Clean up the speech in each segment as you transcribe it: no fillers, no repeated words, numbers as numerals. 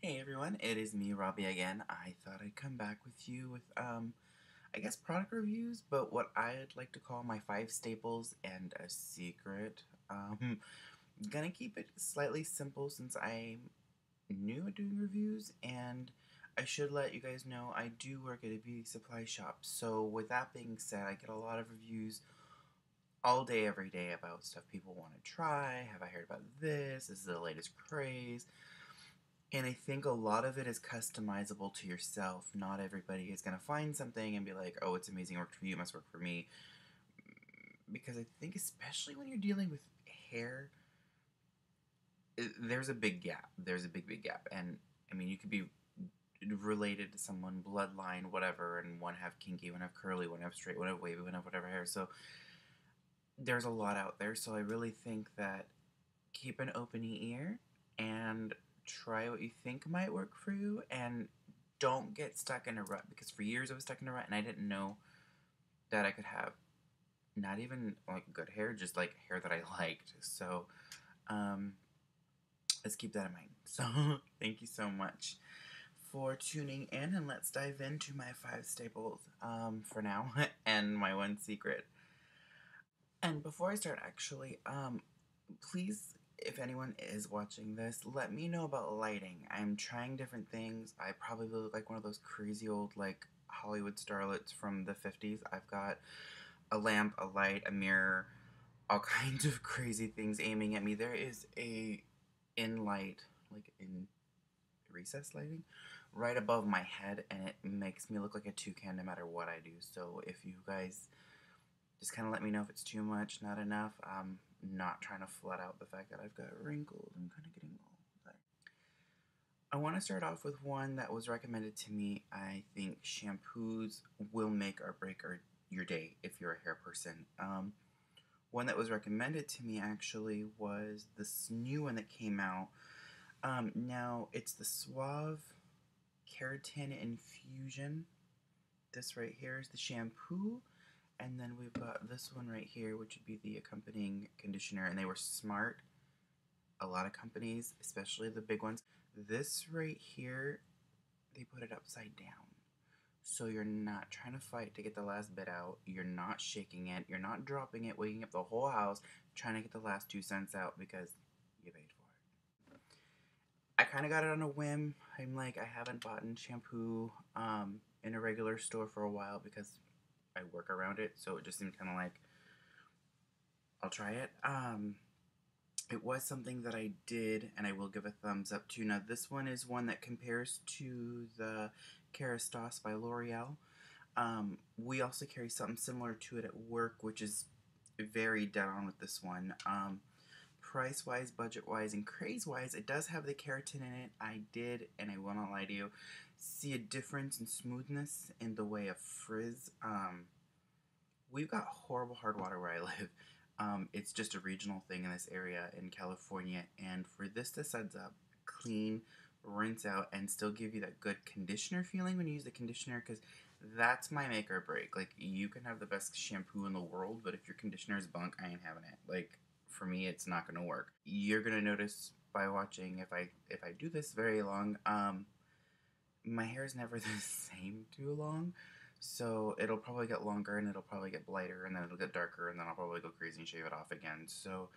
Hey everyone, it is me, Robbie again. I thought I'd come back with you with, I guess product reviews, but what I'd like to call my 5 staples and a secret. Gonna keep it slightly simple since I'm new at doing reviews, and I should let you guys know I do work at a beauty supply shop. So with that being said, I get a lot of reviews all day, every day about stuff people want to try. Have I heard about this? This is the latest craze. And I think a lot of it is customizable to yourself. Not everybody is going to find something and be like, oh, it's amazing, it worked for you, it must work for me. Because I think, especially when you're dealing with hair, there's a big gap. There's a big gap. And I mean, you could be related to someone, bloodline, whatever, and one have kinky, one have curly, one have straight, one have wavy, one have whatever hair. So there's a lot out there. So I really think that keep an open ear and try what you think might work for you, and don't get stuck in a rut, because for years I was stuck in a rut and I didn't know that I could have not even like good hair, just like hair that I liked. So um, let's keep that in mind. So thank you so much for tuning in, and let's dive into my 5 staples for now and my one secret. And before I start, actually, please, if anyone is watching this, let me know about lighting. I'm trying different things. I probably look like one of those crazy old, like, Hollywood starlets from the 50s. I've got a lamp, a light, a mirror, all kinds of crazy things aiming at me. There is a in light, like in recess lighting, right above my head, and it makes me look like a toucan no matter what I do. So if you guys just kind of let me know if it's too much, not enough. I'm not trying to flood out the fact that I've got wrinkles. I'm kind of getting old. I want to start off with one that was recommended to me. I think shampoos will make or break your day if you're a hair person. One that was recommended to me actually was this new one that came out. Now, it's the Suave Keratin Infusion. This right here is the shampoo. And then we've got this one right here, which would be the accompanying conditioner. And they were smart. A lot of companies, especially the big ones. This right here, they put it upside down. So you're not trying to fight to get the last bit out. You're not shaking it. You're not dropping it, waking up the whole house, trying to get the last 2 cents out because you paid for it. I kind of got it on a whim. I'm like, I haven't bought shampoo in a regular store for a while because I work around it, so it just seemed kind of like I'll try it. It was something that I did, and I will give a thumbs up to. Now, this one is one that compares to the Kerastase by L'Oreal. We also carry something similar to it at work, which is very down with this one. Price-wise, budget-wise, and craze-wise, it does have the keratin in it. I did, and I will not lie to you, see a difference in smoothness in the way of frizz. We've got horrible hard water where I live. It's just a regional thing in this area in California, and for this to suds up, clean, rinse out, and still give you that good conditioner feeling when you use the conditioner, because that's my make or break. Like, you can have the best shampoo in the world, but if your conditioner is bunk, I ain't having it. Like, for me, it's not gonna work. You're gonna notice by watching, if I do this very long, my hair is never the same too long. So it'll probably get longer, and it'll probably get lighter, and then it'll get darker, and then I'll probably go crazy and shave it off again. So,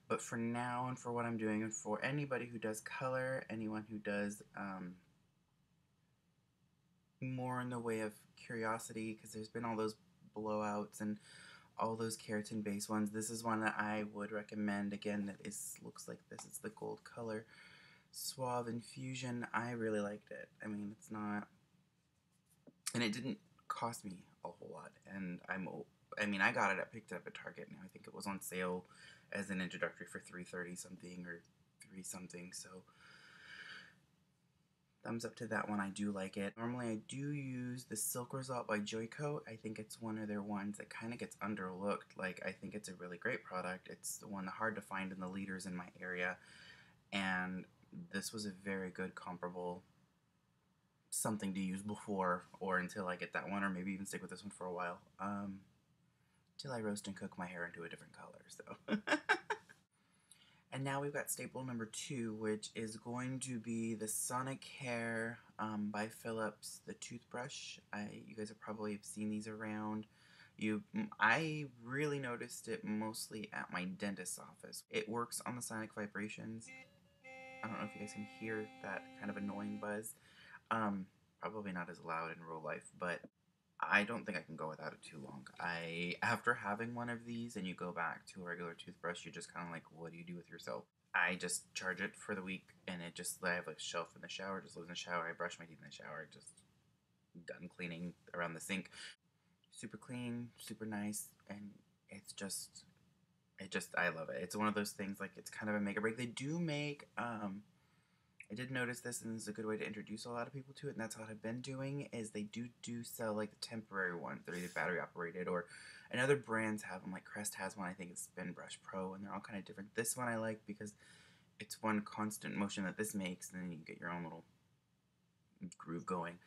but for now and for what I'm doing, and for anybody who does color, anyone who does more in the way of curiosity, because there's been all those blowouts and all those keratin based ones, this is one that I would recommend. Again, that looks like this. It's the gold color Suave Infusion. I really liked it. I mean, it's not, and it didn't cost me a whole lot. And I mean, I picked it up at Target, and I think it was on sale as an introductory for $3.30 something or 3 something. So thumbs up to that one. I do like it. Normally, I do use the Silk Result by Joico. I think it's one of their ones that kind of gets underlooked. Like, I think it's a really great product. It's the one hard to find in the leaders in my area, and this was a very good comparable something to use before or until I get that one, or maybe even stick with this one for a while. Till I roast and cook my hair into a different color. So And now we've got staple number 2, which is going to be the Sonicare by Philips, the toothbrush. You guys have probably seen these around. I really noticed it mostly at my dentist's office. It works on the sonic vibrations. I don't know if you guys can hear that kind of annoying buzz. Probably not as loud in real life, but I don't think I can go without it too long. After having one of these and you go back to a regular toothbrush, you're just kind of like, what do you do with yourself? I just charge it for the week, and I have a shelf in the shower, just lives in the shower. I brush my teeth in the shower, just done cleaning around the sink. Super clean, super nice, and I love it. It's one of those things, like, it's kind of a make or break. They do make, I did notice this, and this is a good way to introduce a lot of people to it, and that's what I've been doing, is they do sell, like, the temporary ones. They're either battery operated, or, and other brands have them, like Crest has one, I think it's Spin Brush Pro, and they're all kind of different. This one I like because it's one constant motion that this makes, and then you get your own little groove going.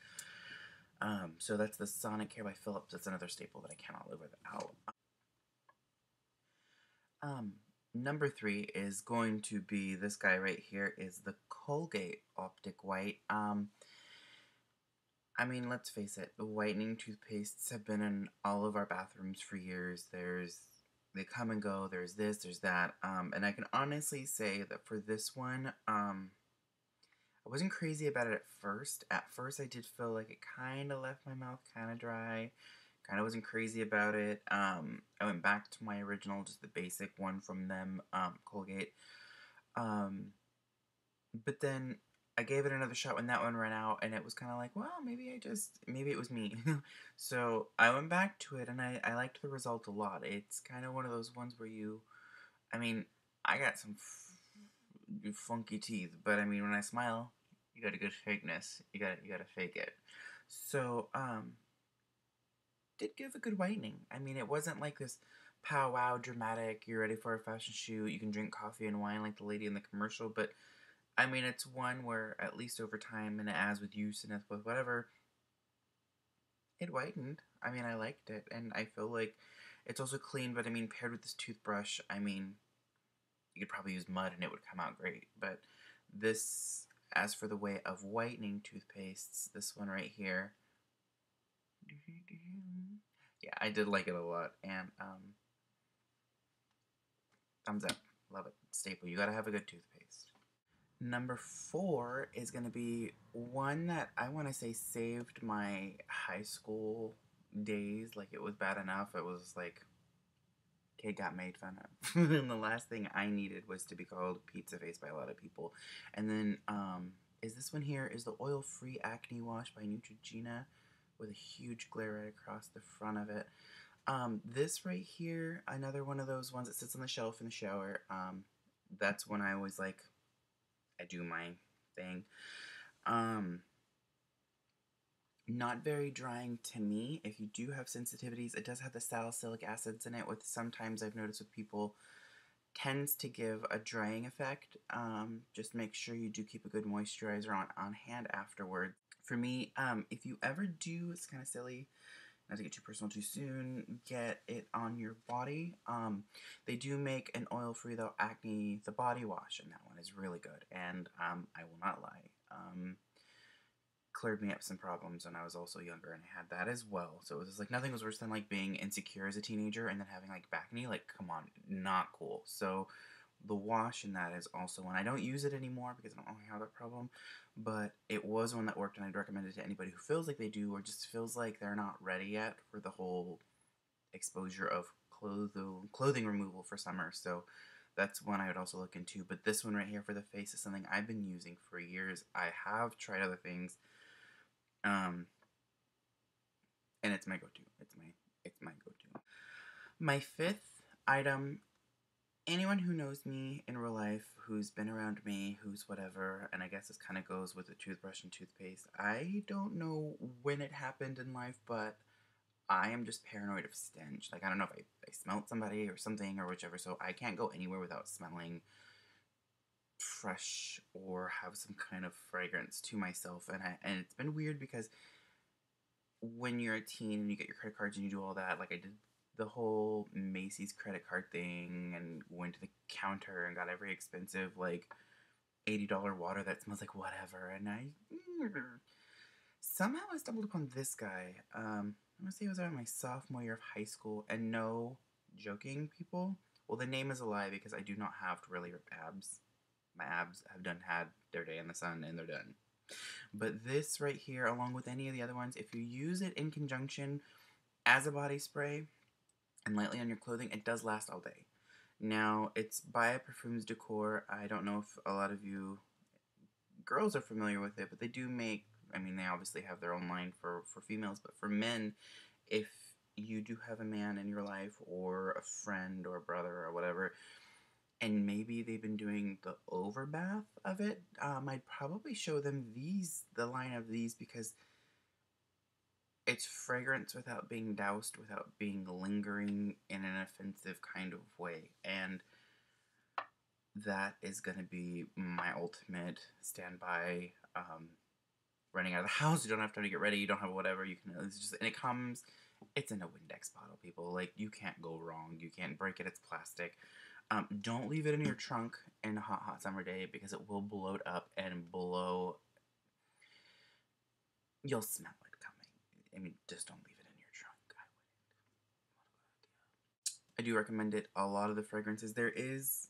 So that's the Sonicare by Philips. That's another staple that I cannot live without. Number 3 is going to be this guy right here, is the Colgate Optic White. I mean, let's face it, the whitening toothpastes have been in all of our bathrooms for years. They come and go, there's this, there's that, and I can honestly say that for this one, I wasn't crazy about it at first. At first, I did feel like it kind of left my mouth kind of dry. Kind of wasn't crazy about it. I went back to my original, just the basic one from them, Colgate. But then I gave it another shot when that one ran out, and it was kind of like, well, maybe it was me. So I went back to it, and I liked the result a lot. It's kind of one of those ones where I mean, I got some funky teeth, but I mean, when I smile, you got a good fakeness. You gotta fake it. So, did give a good whitening. I mean, it wasn't like this powwow dramatic, you're ready for a fashion shoot, you can drink coffee and wine like the lady in the commercial, but I mean, it's one where, at least over time, and as with use and as with whatever, it whitened. I mean, I liked it, and I feel like it's also clean, but I mean, paired with this toothbrush, I mean, you could probably use mud and it would come out great, but this, as for the way of whitening toothpastes, this one right here, yeah, I did like it a lot, and thumbs up, love it, staple. You gotta have a good toothpaste. Number 4 is gonna be one that I want to say saved my high school days. Like, it was bad enough. It was like, kid got made fun of, and the last thing I needed was to be called pizza face by a lot of people. And then, is this one here, is the oil-free acne wash by Neutrogena, with a huge glare right across the front of it. This right here, another one of those ones that sits on the shelf in the shower. That's when I always, like, I do my thing. Not very drying to me. If you do have sensitivities, it does have the salicylic acids in it, which sometimes I've noticed with people tends to give a drying effect. Just make sure you do keep a good moisturizer on hand afterward. For me, if you ever do, it's kind of silly, not to get too personal too soon, get it on your body. They do make an oil-free, though, acne, the body wash, and that one is really good. And I will not lie, cleared me up some problems when I was also younger, and I had that as well. So it was just like, nothing was worse than like being insecure as a teenager and then having like acne. Like, come on, not cool. So the wash in that is also one. I don't use it anymore because I don't really have that problem, but it was one that worked, and I'd recommend it to anybody who feels like they do, or just feels like they're not ready yet for the whole exposure of clothing removal for summer. So that's one I would also look into. But this one right here for the face is something I've been using for years. I have tried other things, and it's my go-to. It's my go-to. My 5th item, anyone who knows me in real life, who's been around me, who's whatever, and I guess this kind of goes with the toothbrush and toothpaste. I don't know when it happened in life, but I am just paranoid of stench. Like, I don't know if I smelled somebody or something or whichever, so I can't go anywhere without smelling fresh or have some kind of fragrance to myself. And it's been weird because when you're a teen and you get your credit cards and you do all that, like I did the whole Macy's credit card thing and went to the counter and got a very expensive, like, $80 water that smells like whatever. And somehow I stumbled upon this guy. I'm gonna say it was around my sophomore year of high school. And no, joking, people. Well, the name is a lie because I do not have really ripped abs. My abs have had their day in the sun and they're done. But this right here, along with any of the other ones, if you use it in conjunction as a body spray and lightly on your clothing, it does last all day. Now, it's by Parfums Decor. I don't know if a lot of you girls are familiar with it, but they do make, I mean, they obviously have their own line for females, but for men, if you do have a man in your life or a friend or a brother or whatever, and maybe they've been doing the overbath of it, I'd probably show them the line of these, because it's fragrance without being doused, without being lingering in an offensive kind of way. And that is going to be my ultimate standby. Running out of the house, you don't have time to get ready, you don't have whatever, you can, it's just, and it comes, it's in a Windex bottle, people. Like, you can't go wrong. You can't break it. It's plastic. Don't leave it in your trunk in a hot, hot summer day, because it will bloat up and blow. You'll smell it coming. I mean, just don't leave it in your trunk. I wouldn't. I do recommend it. A lot of the fragrances, there is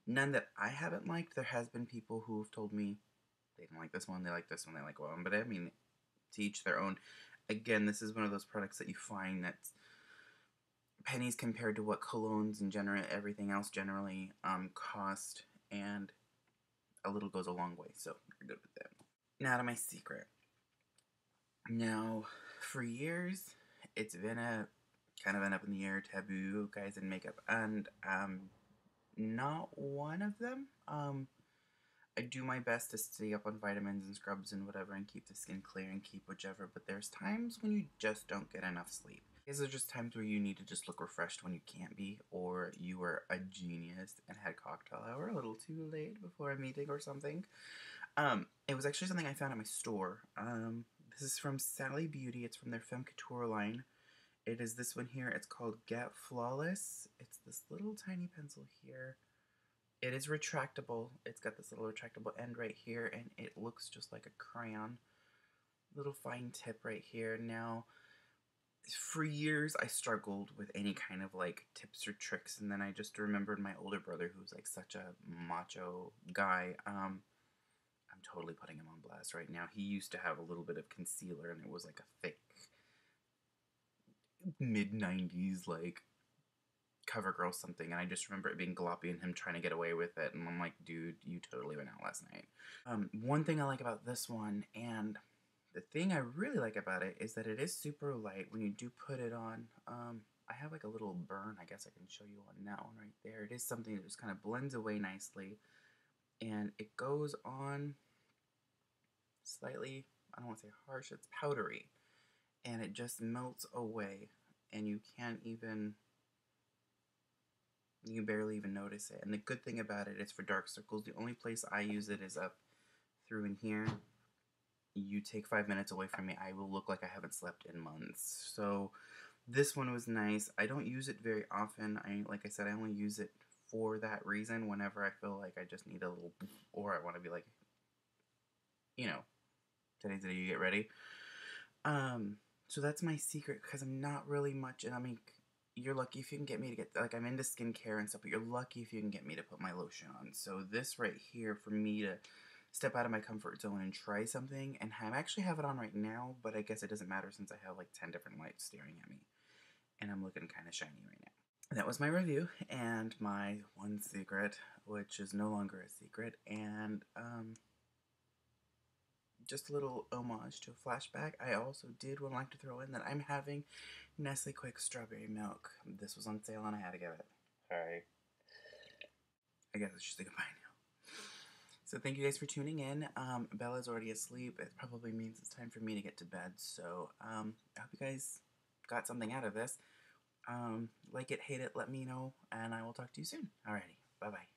none that I haven't liked. There has been people who have told me they didn't like this one, they like this one, they like one. But I mean, to each their own. Again, this is one of those products that you find that's pennies compared to what colognes and everything else generally cost, and a little goes a long way, so you're good with that. Now to my secret. Now, for years, it's been a kind of an up in the air taboo, guys in makeup, and not one of them. I do my best to stay up on vitamins and scrubs and whatever and keep the skin clear and keep whichever, but there's times when you just don't get enough sleep. These are just times where you need to just look refreshed when you can't be, or you were a genius and had cocktail hour a little too late before a meeting or something. It was actually something I found at my store. This is from Sally Beauty. It's from their Femme Couture line. It is this one here. It's called Get Flawless. It's this little tiny pencil here. It is retractable. It's got this little retractable end right here, and it looks just like a crayon. Little fine tip right here. Now, for years, I struggled with any kind of, like, tips or tricks, and then I just remembered my older brother, who's, like, such a macho guy. I'm totally putting him on blast right now. He used to have a little bit of concealer, and it was, like, a thick mid-90s, like, CoverGirl something, and I just remember it being gloppy and him trying to get away with it, and I'm like, dude, you totally went out last night. One thing I like about this one, and the thing I really like about it, is that it is super light when you do put it on. I have like a little burn, I guess I can show you on that one right there. It is something that just kind of blends away nicely, and it goes on slightly, I don't want to say harsh, it's powdery, and it just melts away, and you barely even notice it. And the good thing about it is for dark circles, the only place I use it is up through in here. You take 5 minutes away from me, I will look like I haven't slept in months. So this one was nice. I don't use it very often. Like I said, I only use it for that reason whenever I feel like I just need a little, or I want to be like, you know, today's the day you get ready. So that's my secret, because I'm not really much, and I mean, you're lucky if you can get me to get, like, I'm into skincare and stuff, but you're lucky if you can get me to put my lotion on. So this right here, for me to step out of my comfort zone and try something, and I actually have it on right now, but I guess it doesn't matter since I have like 10 different lights staring at me, and I'm looking kind of shiny right now. That was my review, and my one secret, which is no longer a secret, and just a little homage to a flashback. I also did would like to throw in that I'm having Nestle Quick Strawberry Milk. This was on sale and I had to get it. Sorry. I guess it's just a goodbye now. So thank you guys for tuning in. Bella's already asleep. It probably means it's time for me to get to bed. So I hope you guys got something out of this. Like it, hate it, let me know, and I will talk to you soon. Alrighty, bye-bye.